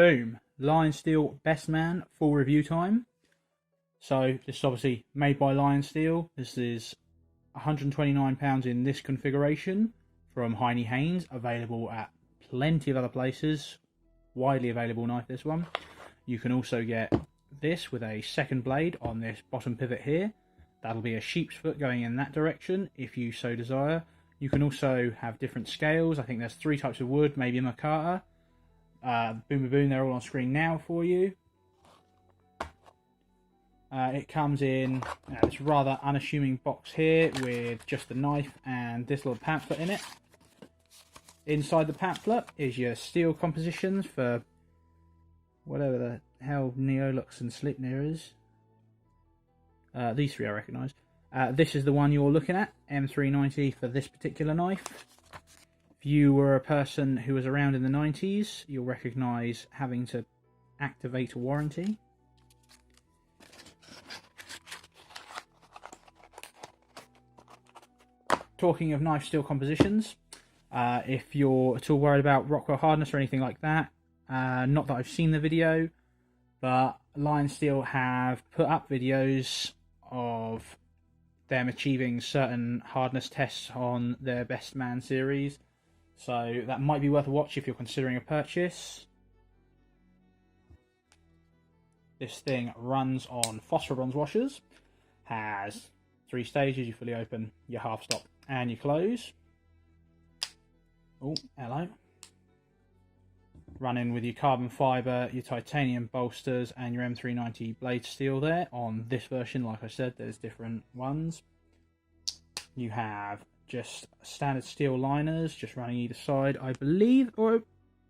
Boom. Lionsteel Bestman, full review time. So this is obviously made by Lionsteel. This is £129 in this configuration from Heine Haynes, available at plenty of other places. Widely available knife, this one. You can also get this with a second blade on this bottom pivot here. That'll be a sheep's foot going in that direction if you so desire. You can also have different scales. I think there's 3 types of wood, maybe a micarta. Boom, boom, they're all on screen now for you. It comes in this rather unassuming box here with just the knife and this little pamphlet in it. Inside the pamphlet is your steel compositions for whatever the hell Neolux and Sleipnir is. These 3 I recognise. This is the one you're looking at, M390 for this particular knife. If you were a person who was around in the 90s, you'll recognise having to activate a warranty. Talking of knife steel compositions, if you're at all worried about Rockwell hardness or anything like that, not that I've seen the video, but Lionsteel have put up videos of them achieving certain hardness tests on their Bestman series, so that might be worth a watch if you're considering a purchase. This thing runs on phosphor bronze washers, has 3 stages: you fully open, you half stop, and you close. Oh, hello. Running with your carbon fibre, your titanium bolsters, and your M390 blade steel there. On this version, like I said, there's different ones. You have just standard steel liners, just running either side, I believe, or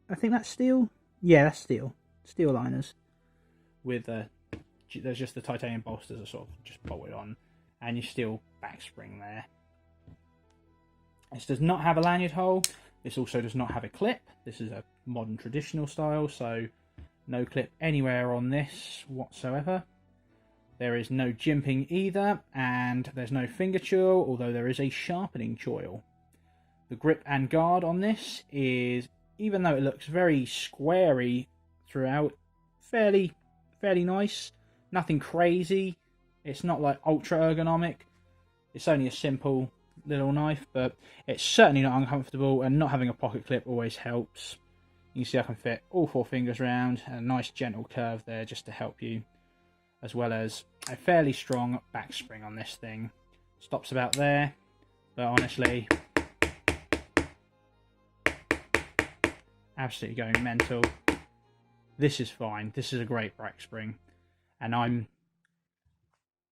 I think that's steel. Yeah, that's steel. Steel liners. With there's just the titanium bolsters are sort of just bolted on, and your steel back spring there. This does not have a lanyard hole. This also does not have a clip. This is a modern traditional style, so no clip anywhere on this whatsoever. There is no jimping either, and there's no finger choil, although there is a sharpening choil. The grip and guard on this is, even though it looks very squarey throughout, fairly nice. Nothing crazy. It's not like ultra ergonomic. It's only a simple little knife, but it's certainly not uncomfortable, and not having a pocket clip always helps. You can see I can fit all 4 fingers around, and a nice gentle curve there just to help you, as well as a fairly strong back spring on this thing. Stops about there, but honestly, absolutely going mental. This is fine. This is a great back spring, and I'm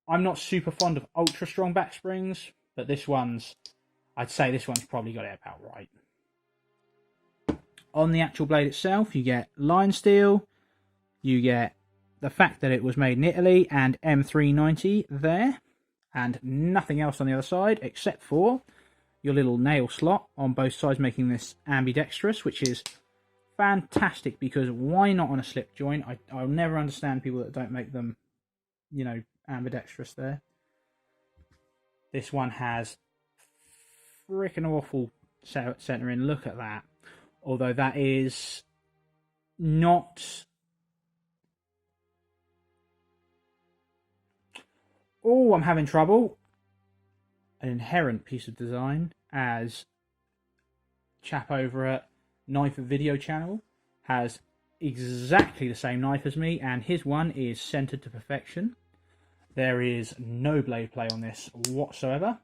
not super fond of ultra strong back springs, but I'd say this one's probably got it about right. On the actual blade itself, you get Lionsteel, you get the fact that it was made in Italy, and M390 there, and nothing else on the other side except for your little nail slot on both sides, making this ambidextrous, which is fantastic, because why not on a slip joint? I'll never understand people that don't make them, you know, ambidextrous there. This one has freaking awful centering. Look at that. Although that is not... Oh, I'm having trouble. An inherent piece of design, as chap over at Knife Video channel has exactly the same knife as me, and his one is centered to perfection. There is no blade play on this whatsoever.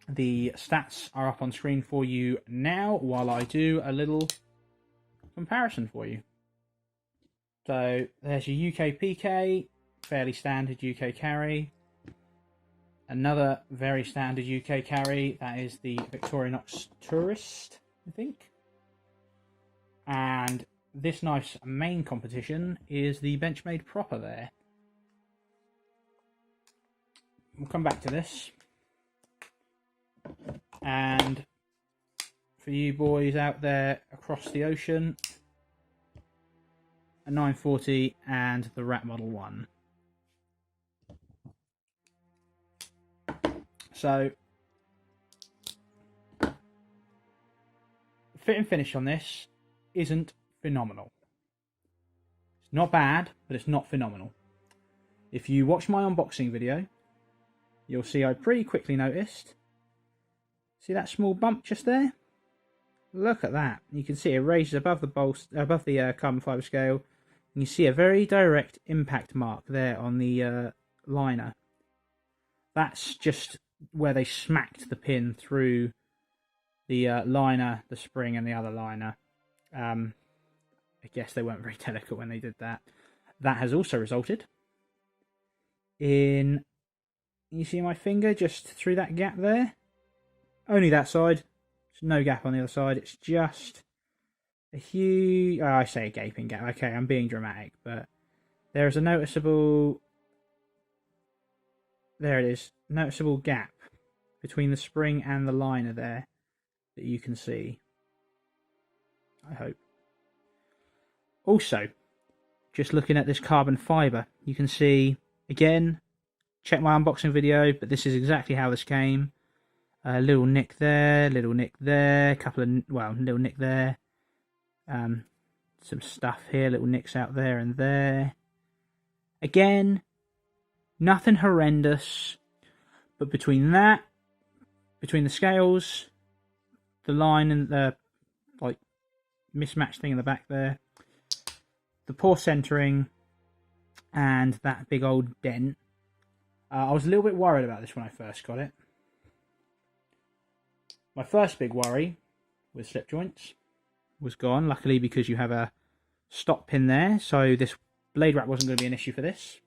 The stats are up on screen for you now while I do a little comparison for you. So there's your UK PK, fairly standard UK carry. Another very standard UK carry, that is the Victorinox Tourist, I think. And this knife's main competition is the Benchmade Proper there. We'll come back to this. And for you boys out there across the ocean, a 940 and the Rat Model 1. So, fit and finish on this isn't phenomenal. It's not bad, but it's not phenomenal. If you watch my unboxing video, you'll see I pretty quickly noticed. See that small bump just there? Look at that. You can see it raises above the carbon fibre scale. And you see a very direct impact mark there on the liner. That's just where they smacked the pin through the liner, the spring, and the other liner. I guess they weren't very delicate when they did that. That has also resulted in, you see my finger just through that gap there? Only that side. There's no gap on the other side. It's just a huge, I say a gaping gap. Okay, I'm being dramatic, but there is a noticeable, there it is, noticeable gap between the spring and the liner there that you can see. I hope. Also, just looking at this carbon fibre, you can see, again, check my unboxing video, but this is exactly how this came. A little nick there, little nick there, little nick there. Some stuff here, little nicks out there and there. Again, nothing horrendous, but between that, between the scales, the line and the mismatched thing in the back there, the poor centering, and that big old dent, I was a little bit worried about this when I first got it. My first big worry with slip joints was gone, luckily, because you have a stop pin there, so this blade wrap wasn't going to be an issue for this.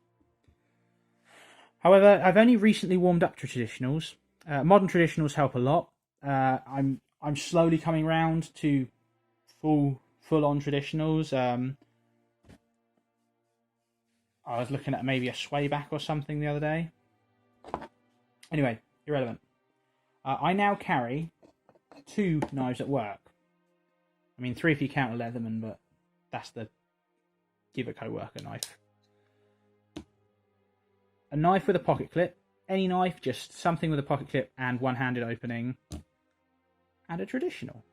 However, I've only recently warmed up to traditionals. Modern traditionals help a lot. I'm slowly coming round to full-on traditionals. I was looking at maybe a sway back or something the other day. Anyway, irrelevant. I now carry 2 knives at work. I mean, 3 if you count a Leatherman, but that's the Giveco worker knife. A knife with a pocket clip. Any knife, just something with a pocket clip and one-handed opening. And a traditional.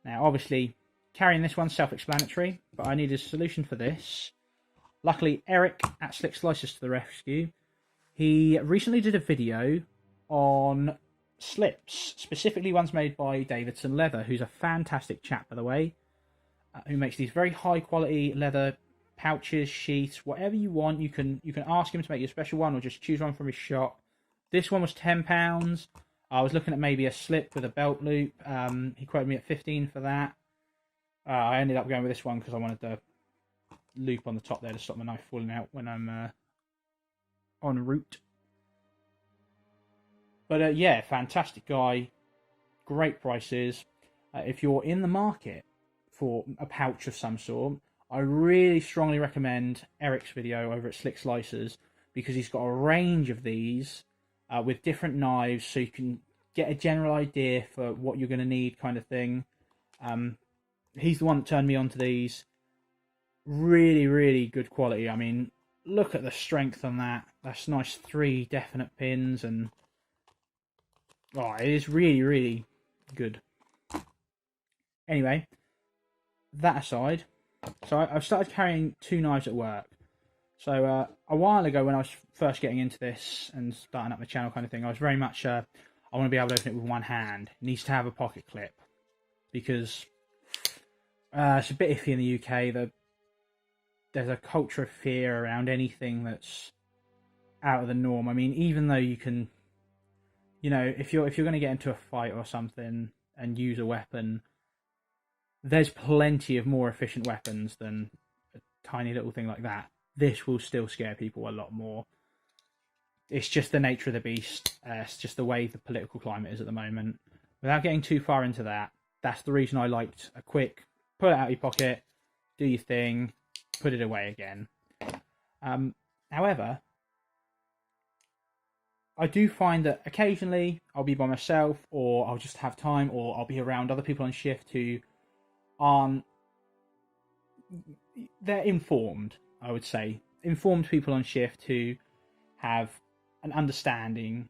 Now, obviously, carrying this one's self-explanatory, but I needed a solution for this. Luckily, Eric at Slick Slices to the rescue. He recently did a video on slips, specifically ones made by Davidson Leather, who's a fantastic chap, by the way, who makes these very high-quality leather pouches, sheaths, whatever you want. You can ask him to make you a special one, or just choose one from his shop. This one was £10. I was looking at maybe a slip with a belt loop. He quoted me at $15 for that. I ended up going with this one because I wanted the loop on the top there to stop my knife falling out when I'm en route. But yeah, fantastic guy, great prices. If you're in the market for a pouch of some sort, I really strongly recommend Eric's video over at Slick Slices, because he's got a range of these with different knives, so you can get a general idea for what you're going to need, kind of thing. He's the one that turned me on to these. Really, really good quality. I mean, look at the strength on that. That's nice 3 definite pins, and oh, it is really, really good. Anyway, that aside, so I've started carrying 2 knives at work. So a while ago, when I was first getting into this and starting up my channel kind of thing, I was very much, I want to be able to open it with one hand. It needs to have a pocket clip, because it's a bit iffy in the UK. There's a culture of fear around anything that's out of the norm. I mean, even though you can, you know, if you're going to get into a fight or something and use a weapon, there's plenty of more efficient weapons than a tiny little thing like that. This will still scare people a lot more. It's just the nature of the beast. It's just the way the political climate is at the moment. Without getting too far into that, that's the reason I liked a quick, pull it out of your pocket, do your thing, put it away again. However, I do find that occasionally I'll be by myself, or I'll just have time, or I'll be around other people on shift who aren't... They're informed, I would say. Informed people on shift who have an understanding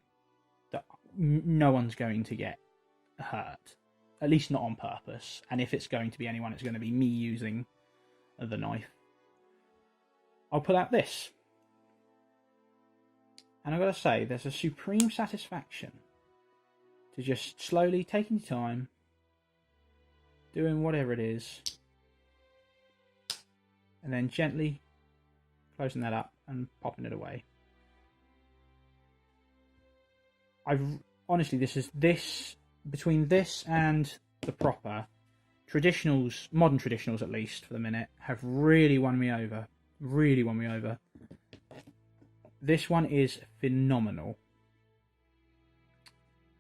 that no one's going to get hurt. at least not on purpose. And if it's going to be anyone, it's going to be me using the knife. I'll pull out this. And I've got to say, there's a supreme satisfaction to just slowly taking your time, doing whatever it is, and then gently closing that up and popping it away. Honestly, between this and the proper traditionals, modern traditionals at least for the minute, have really won me over. Really won me over. This one is phenomenal.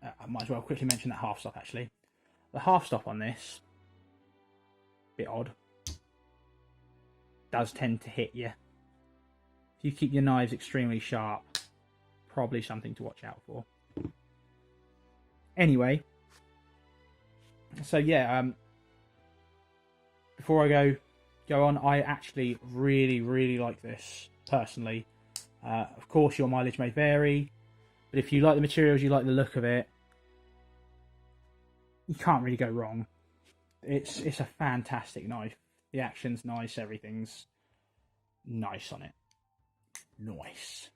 I might as well quickly mention that half stop actually. The half stop on this, bit odd, does tend to hit you. If you keep your knives extremely sharp, probably something to watch out for. Anyway, so yeah, before I go on, I actually really like this personally. Of course, your mileage may vary, but if you like the materials, you like the look of it, you can't really go wrong. It's a fantastic knife. The action's nice, everything's nice on it. Nice.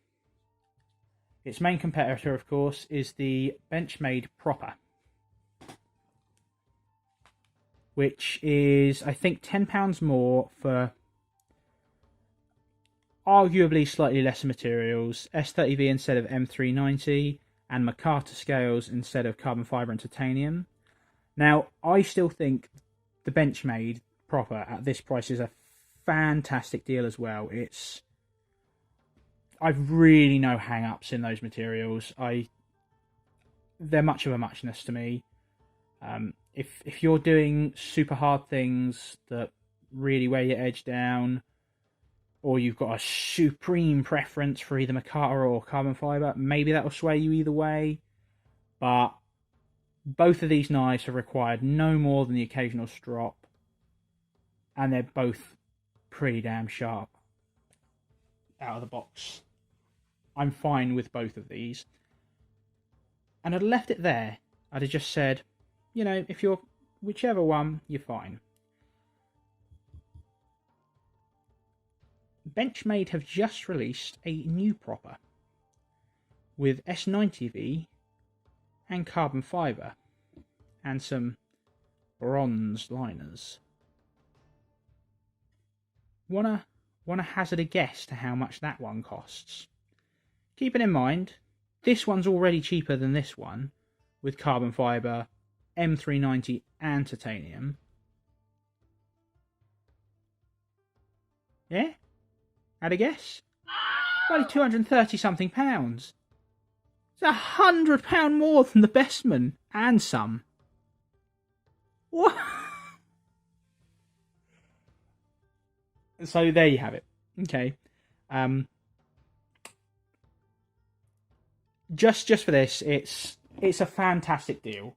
Its main competitor, of course, is the Benchmade Proper, which is, I think, £10 more for arguably slightly lesser materials, S30V instead of M390, and Makata scales instead of carbon fibre and titanium. Now, I still think the Benchmade Proper at this price is a fantastic deal as well. I've really no hang-ups in those materials. They're much of a muchness to me. If you're doing super hard things that really wear your edge down, or you've got a supreme preference for either Makata or carbon fibre, maybe that'll sway you either way. But both of these knives have required no more than the occasional strop, and they're both pretty damn sharp out of the box. I'm fine with both of these. And I'd have left it there. I'd have just said, you know, if you're whichever one, you're fine. Benchmade have just released a new Proper with S90V and carbon fibre and some bronze liners. Wanna hazard a guess to how much that one costs? Keeping in mind, this one's already cheaper than this one with carbon fibre, M390 and titanium. Yeah? Had a guess? Only £230 something. It's £100 more than the Bestman and some. What? So there you have it. Okay. Just for this, it's a fantastic deal.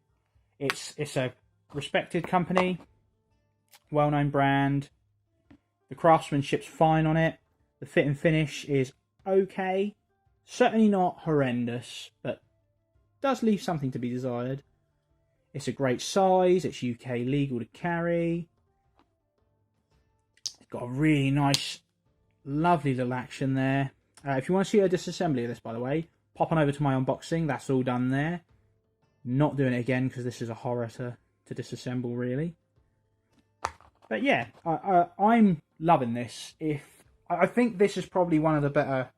It's a respected company, well-known brand. The craftsmanship's fine on it. The fit and finish is okay. Certainly not horrendous, but does leave something to be desired. It's a great size. It's UK legal to carry. It's got a really nice, lovely little action there. If you want to see a disassembly of this, by the way, pop on over to my unboxing. That's all done there. Not doing it again because this is a horror to disassemble, really. But yeah, I'm loving this. I think this is probably one of the better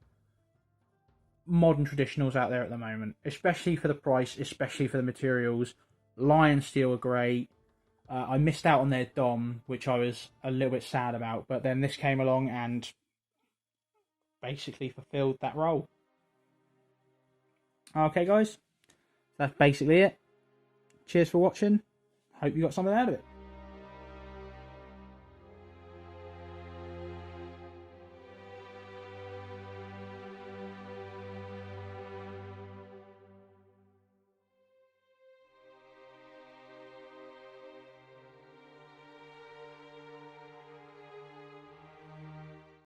modern traditionals out there at the moment, especially for the price, especially for the materials. Lionsteel are great. I missed out on their Dom, which I was a little bit sad about, but then this came along and basically fulfilled that role. Okay, guys, that's basically it. Cheers for watching. Hope you got something out of it.